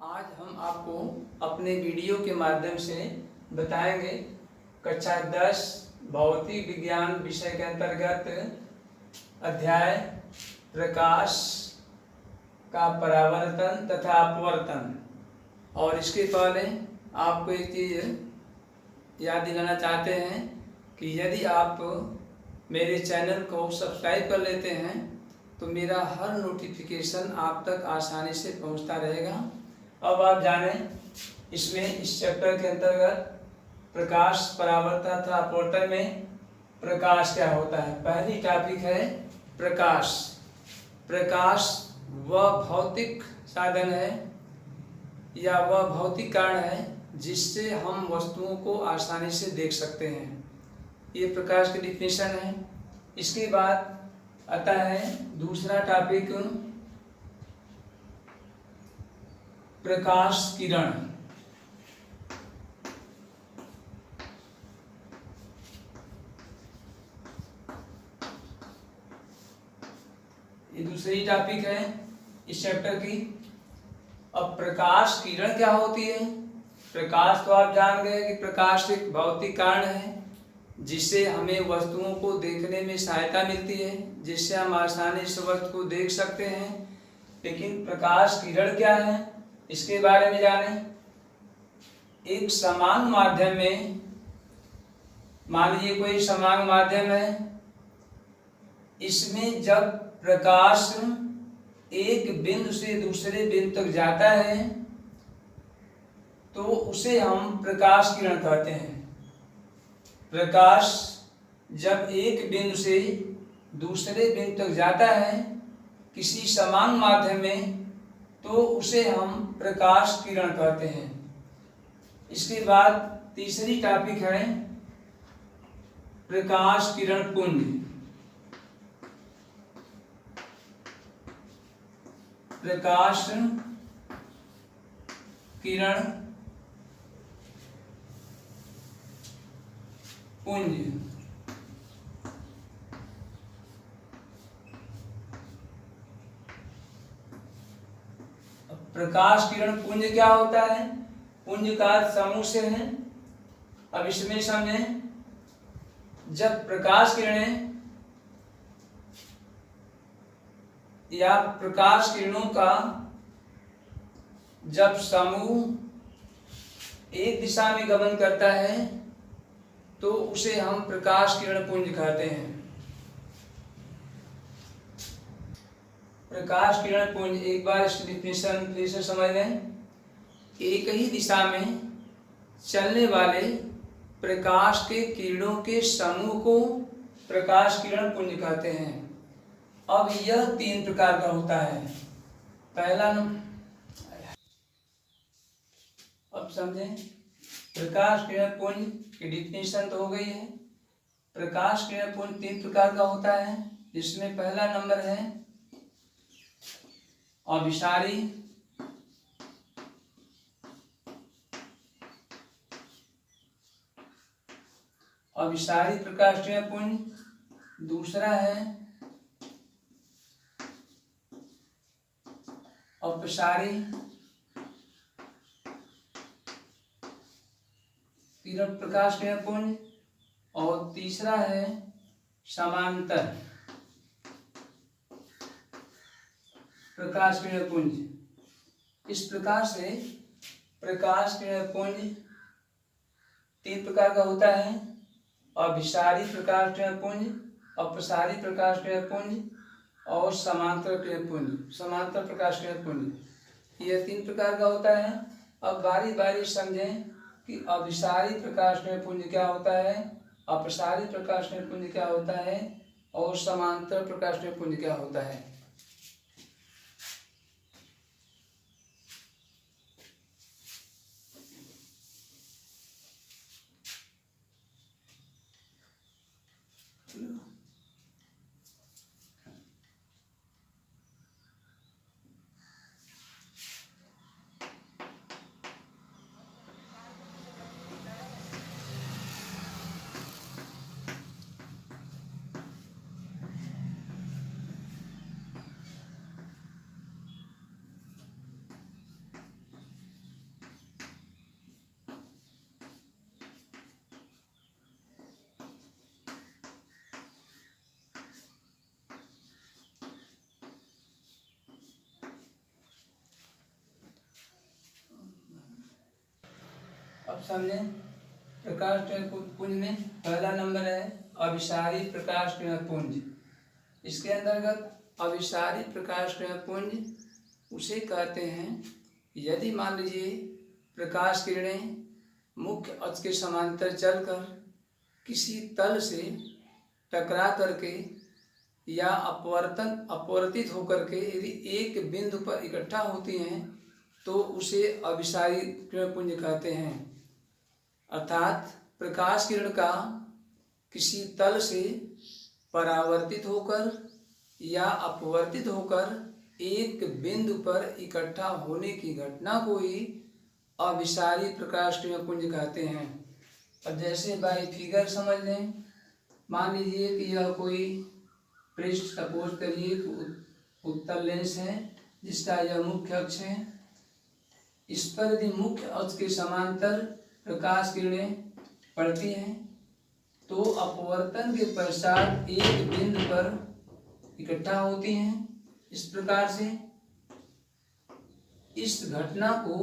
आज हम आपको अपने वीडियो के माध्यम से बताएंगे कक्षा 10 भौतिक विज्ञान विषय के अंतर्गत अध्याय प्रकाश का परावर्तन तथा अपवर्तन। और इसके पहले आपको एक चीज़ याद दिलाना चाहते हैं कि यदि आप मेरे चैनल को सब्सक्राइब कर लेते हैं तो मेरा हर नोटिफिकेशन आप तक आसानी से पहुंचता रहेगा। अब आप जानें इसमें इस चैप्टर के अंतर्गत प्रकाश परावर्तन तथा अपवर्तन में प्रकाश क्या होता है। पहली टॉपिक है प्रकाश। प्रकाश वह भौतिक साधन है या वह भौतिक कारण है जिससे हम वस्तुओं को आसानी से देख सकते हैं। ये प्रकाश की डिफिनेशन है। इसके बाद आता है दूसरा टॉपिक प्रकाश किरण। ये दूसरी टॉपिक है इस चैप्टर की। अब प्रकाश किरण क्या होती है। प्रकाश तो आप जान गए कि प्रकाश एक भौतिक कारण है जिससे हमें वस्तुओं को देखने में सहायता मिलती है, जिससे हम आसानी से वस्तु को देख सकते हैं। लेकिन प्रकाश किरण क्या है इसके बारे में जानें। एक समान माध्यम में, मान लीजिए कोई समान माध्यम है, इसमें जब प्रकाश एक बिंदु से दूसरे बिंदु तक जाता है तो उसे हम प्रकाश किरण कहते हैं। प्रकाश जब एक बिंदु से दूसरे बिंदु तक जाता है किसी समान माध्यम में तो उसे हम प्रकाश किरण कहते हैं। इसके बाद तीसरी टॉपिक है प्रकाश किरण पुंज। प्रकाश किरण पुंज। प्रकाश किरण पुंज क्या होता है। पुंज का समूह से है। अब इसमें समझें, जब प्रकाश किरणें या प्रकाश किरणों का जब समूह एक दिशा में गमन करता है तो उसे हम प्रकाश किरण पुंज कहते हैं। प्रकाश किरण पुंज, एक बार इसकी डिफिनेशन फिर से समझ लें। एक ही दिशा में चलने वाले प्रकाश के किरणों के समूह को प्रकाश किरण पुंज कहते हैं। अब यह 3 प्रकार का होता है। पहला नंबर, अब समझें, प्रकाश किरण पुंज की डिफिनेशन तो हो गई है। प्रकाश किरण पुंज 3 प्रकार का होता है, जिसमें पहला नंबर है अभिसारी, अभिसारी प्रकाश किरण पुंज। दूसरा है अपसारी किरण प्रकाश किरण पुंज। और तीसरा है समांतर प्रकाश किरण पुंज। इस प्रकार से प्रकाश किरण पुंज 3 प्रकार का होता है। अभिसारी प्रकाश किरण पुंज, अपसारी प्रकाश किरण पुंज और समांतर किरण पुंज, समांतर प्रकाश किरण पुंज। यह 3 प्रकार का होता है। अब बारी बारी समझें कि अभिसारी प्रकाश किरण पुंज क्या होता है, अपसारी प्रकाश किरण पुंज क्या होता है और समांतर प्रकाश किरण पुंज क्या होता है। अब समझें प्रकाश किरण पुंज में पहला नंबर है अभिसारी प्रकाश किरण पुंज। इसके अंतर्गत अभिसारी प्रकाश किरण पुंज उसे कहते हैं यदि मान लीजिए प्रकाश किरणें मुख्य अक्ष के समांतर चलकर किसी तल से टकरा करके या अपवर्तित होकर के यदि एक बिंदु पर इकट्ठा होती हैं तो उसे अभिसारी किरण पुंज कहते हैं। अर्थात प्रकाश किरण का किसी तल से परावर्तित होकर या अपवर्तित होकर एक बिंदु पर इकट्ठा होने की घटना को ही अभिसारी प्रकाश किरण पुंज कहते हैं। अब जैसे बाई फिगर समझ लें, मान लीजिए कि यह कोई पृष्ठ सपोज करिए उत्तल लेंस है जिसका यह मुख्य अक्ष है। इस पर यदि मुख्य अक्ष के समांतर प्रकाश किरणें पड़ती हैं तो अपवर्तन के पश्चात एक बिंदु पर इकट्ठा होती हैं। इस प्रकार से इस घटना को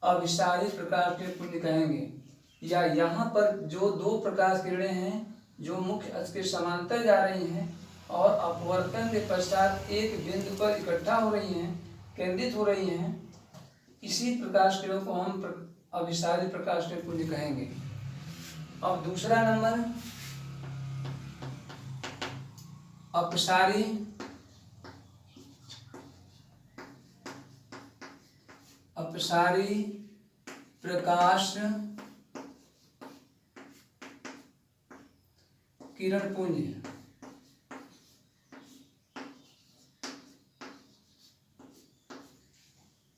अभिसारी प्रकाश किरण पुंज कहेंगे। या यहाँ पर जो दो प्रकाश किरणें हैं जो मुख्य अक्ष के समांतर जा रही हैं और अपवर्तन के पश्चात एक बिंदु पर इकट्ठा हो रही हैं, केंद्रित हो रही हैं, इसी प्रकाश किरणों को हम अभिसारी प्रकाश किरण पुंज कहेंगे। अब दूसरा नंबर अपसारी प्रकाश किरण पुंज।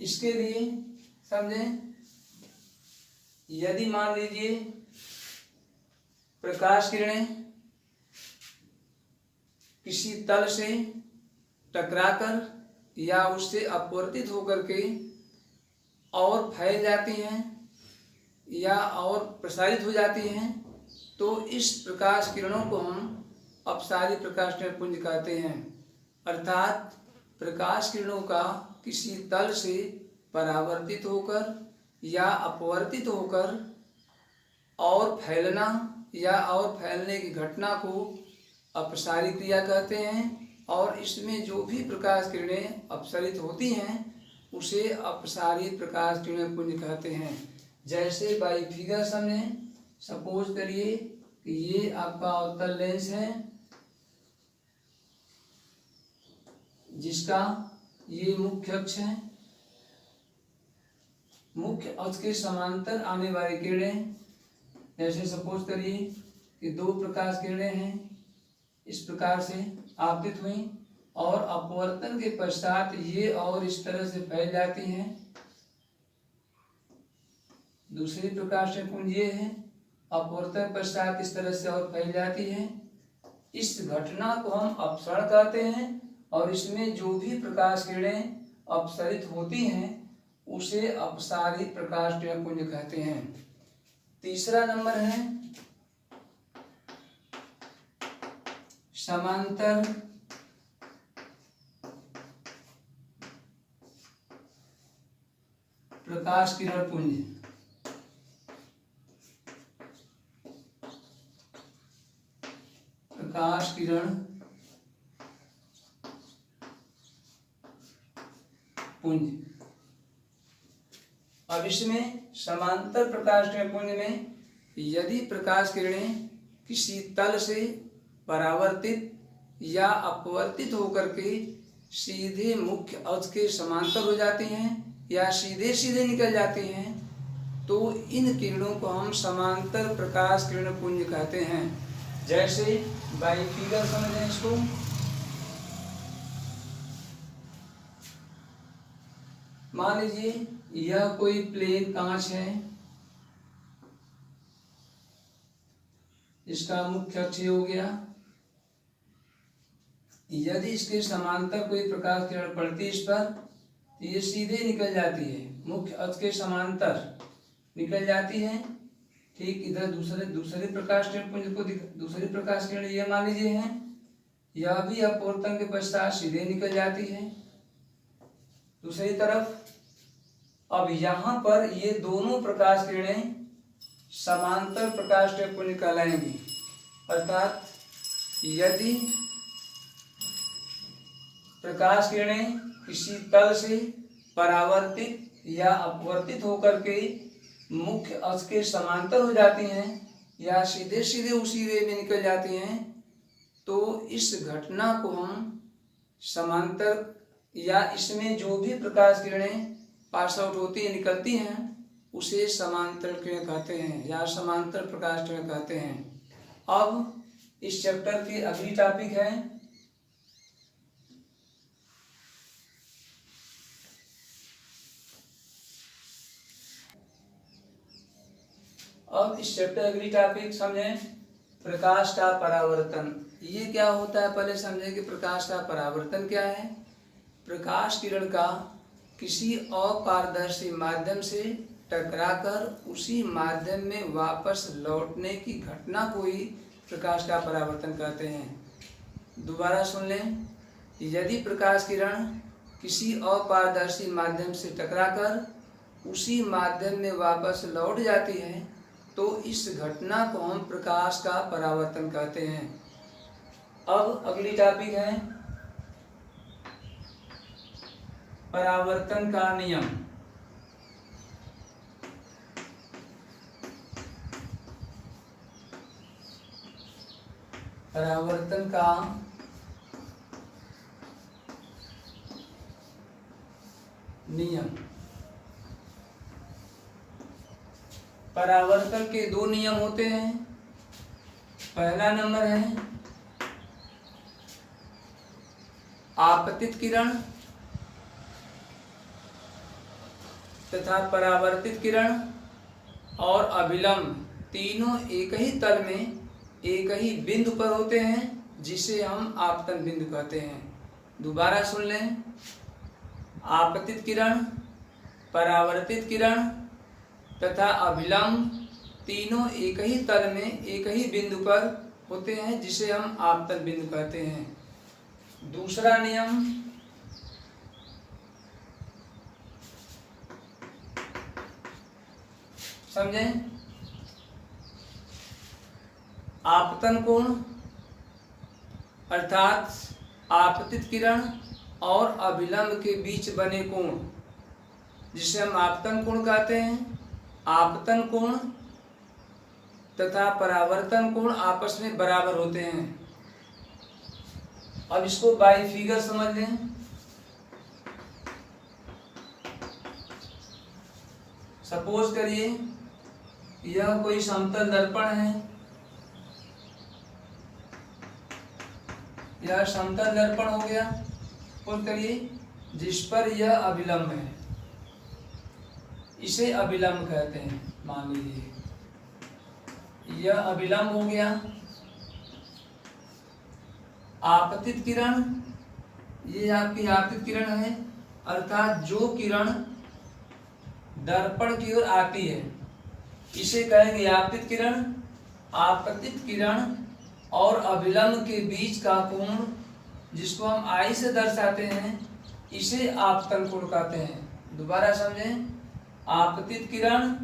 इसके लिए समझें, यदि मान लीजिए प्रकाश किरणें किसी तल से टकराकर या उससे अपवर्तित होकर के और फैल जाती हैं या और प्रसारित हो जाती हैं तो इस प्रकाश किरणों को हम अपसारी प्रकाश किरण पुंज कहते हैं। अर्थात प्रकाश किरणों का किसी तल से परावर्तित होकर या अपवर्तित होकर और फैलना या और फैलने की घटना को अपसारी क्रिया कहते हैं। और इसमें जो भी प्रकाश किरणें अपसरित होती हैं उसे अपसारी प्रकाश किरण पुंज कहते हैं। जैसे बाई फिगर समझें, सपोज करिए कि ये आपका अवतल लेंस है जिसका ये मुख्य अक्ष है। मुख्य अक्ष के समांतर आने वाली किरणें, जैसे सपोज करिए कि दो प्रकाश किरणें हैं, इस प्रकार से आपतित हुई और अपवर्तन के पश्चात ये और इस तरह से फैल जाती हैं। दूसरी प्रकाश किरण पुंज ये है, अपवर्तन पश्चात इस तरह से और फैल जाती है। इस घटना को हम अपसरण कहते हैं और इसमें जो भी प्रकाश किरणें अपसरित होती हैं उसे अपसारी प्रकाश किरण पुंज कहते हैं। तीसरा नंबर है समांतर प्रकाश किरण पुंज। प्रकाश किरण पुंज। अब इसमें समांतर प्रकाश किरण पुंज में यदि प्रकाश किरणें किसी तल से परावर्तित या अपवर्तित होकर के सीधे मुख्य अक्ष के समांतर हो जाती हैं या सीधे सीधे निकल जाती हैं तो इन किरणों को हम समांतर प्रकाश किरण पुंज कहते हैं। जैसे बाई फिगर समझें इसको, मान लीजिए यह कोई प्लेन कांच है, इसका मुख्य अक्ष हो गया। यदि इसके समांतर कोई प्रकाश किरण पड़ती है इस पर तो ये सीधे निकल जाती है, मुख्य अक्ष के समांतर निकल जाती है। ठीक इधर दूसरे प्रकाश किरण पुंज को दूसरी प्रकाश किरण ये मान लीजिए है, यह भी अपवर्तन के पश्चात सीधे निकल जाती है। दूसरी तरफ अब यहाँ पर ये दोनों प्रकाश किरणें समांतर प्रकाश टेप को निकालेंगी, अर्थात यदि प्रकाश किरणें किसी तल से परावर्तित या अपवर्तित होकर के मुख्य अक्ष के समांतर हो जाती हैं या सीधे सीधे उसी रे में निकल जाती हैं, तो इस घटना को हम समांतर या इसमें जो भी प्रकाश किरणें पास आउट होती है निकलती हैं उसे समांतर किरण कहते हैं या समांतर प्रकाश किरण कहते हैं। अब इस चैप्टर की अगली टॉपिक है अगली टॉपिक समझें, प्रकाश का परावर्तन। ये क्या होता है पहले समझें कि प्रकाश का परावर्तन क्या है। प्रकाश किरण का किसी अपारदर्शी माध्यम से टकराकर उसी माध्यम में वापस लौटने की घटना को ही प्रकाश का परावर्तन कहते हैं। दोबारा सुन लें, यदि प्रकाश किरण किसी अपारदर्शी माध्यम से टकराकर उसी माध्यम में वापस लौट जाती है तो इस घटना को हम प्रकाश का परावर्तन कहते हैं। अब अगली टॉपिक है परावर्तन का नियम। परावर्तन का नियम। परावर्तन के दो नियम होते हैं। पहला नंबर है आपतित किरण तथा परावर्तित किरण और अभिलंब तीनों एक ही तल में एक ही बिंदु पर होते हैं जिसे हम आपतन बिंदु कहते हैं। दोबारा सुन लें, आपतित किरण, परावर्तित किरण तथा अभिलंब तीनों एक ही तल में एक ही बिंदु पर होते हैं जिसे हम आपतन बिंदु कहते हैं। दूसरा नियम समझें, आपतन कोण अर्थात आपतित किरण और अभिलंब के बीच बने कोण जिसे हम आपतन कोण कहते हैं। आपतन कोण तथा परावर्तन कोण आपस में बराबर होते हैं। अब इसको बाई फिगर समझ लें। सपोज करिए यह कोई समतल दर्पण है, यह समतल दर्पण हो गया, और करिए जिस पर यह अभिलंब है, इसे अभिलंब कहते हैं। मान लीजिए यह अभिलंब हो गया। आपतित किरण, ये आपकी आपतित किरण है, अर्थात जो किरण दर्पण की ओर आती है इसे कहेंगे आपतित किरण। आपतित किरण और अभिलंब के बीच का कोण जिसको हम आई से दर्शाते हैं इसे आपतन कोण कहते हैं। दोबारा समझें, आपतित किरण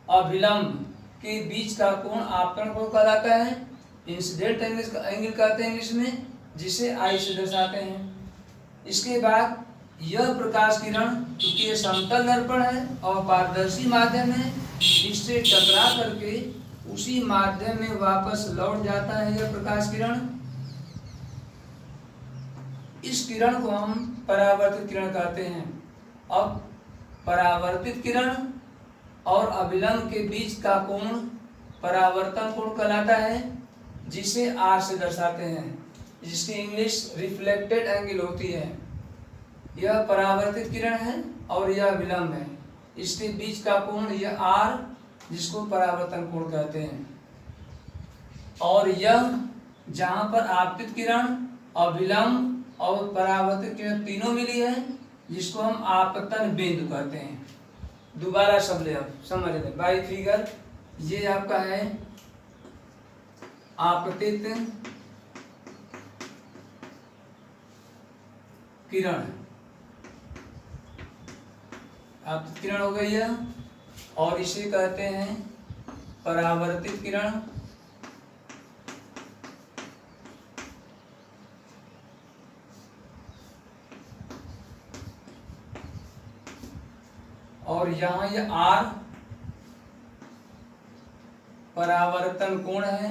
अभिलंब के बीच का कोण आपतन कोण कहलाता है। इंसिडेंट एंगल कहते हैं इंग्लिश में, जिसे आई से दर्शाते हैं। इसके बाद यह प्रकाश किरण क्योंकि ये समतल दर्पण है और पारदर्शी माध्यम है, इससे टकरा करके उसी माध्यम में वापस लौट जाता है यह प्रकाश किरण। इस किरण को हम परावर्तित किरण कहते हैं। अब परावर्तित किरण और अभिलंब के बीच का कोण परावर्तन कोण कहलाता है, जिसे आर से दर्शाते हैं, जिसकी इंग्लिश रिफ्लेक्टेड एंगल होती है। यह परावर्तित किरण है और यह अभिलंब है, इसके बीच का कोण यह आर जिसको परावर्तन कोण कहते हैं। और यह जहाँ पर आपतित किरण, अभिलंब और परावर्तित किरण तीनों मिली है जिसको हम आपतन बिंदु कहते हैं। दोबारा समझ लें बाई फिगर, ये आपका है आपतित किरण, आपतित किरण हो गई है, और इसे कहते हैं परावर्तित किरण। और यहाँ ये R परावर्तन कोण है,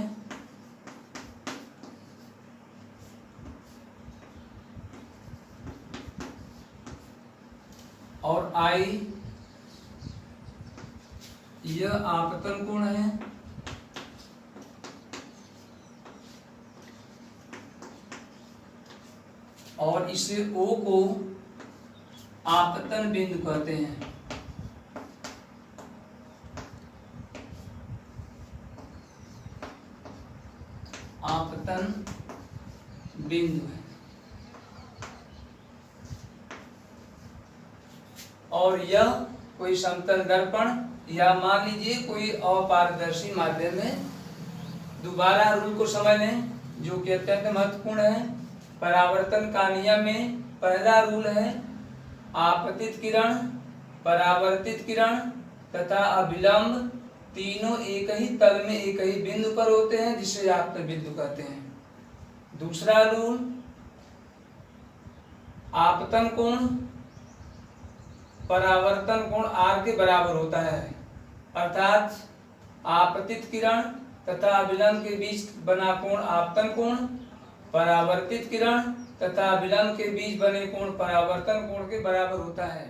और I यह आपतन कोण है, और इसे O को आपतन बिंदु कहते हैं। आपतन बिंदु है। और यह कोई समतल दर्पण या मान लीजिए कोई अपारदर्शी माध्यम में, दोबारा रूल को समझ लें जो कि अत्यंत महत्वपूर्ण है। परावर्तन का नियम में पहला रूल है आपतित किरण, परावर्तित किरण तथा अभिलंब तीनों एक ही तल में एक ही बिंदु पर होते हैं, जिसे आपतन बिंदु कहते हैं। दूसरा रूल, आपतन कोण परावर्तन कोण R के बराबर होता है, अर्थात आपतित किरण तथा अभिलंब के बीच बना कोण आपतन कोण, परावर्तित किरण तथा अभिलंब के बीच बने कोण परावर्तन कोण के बराबर होता है।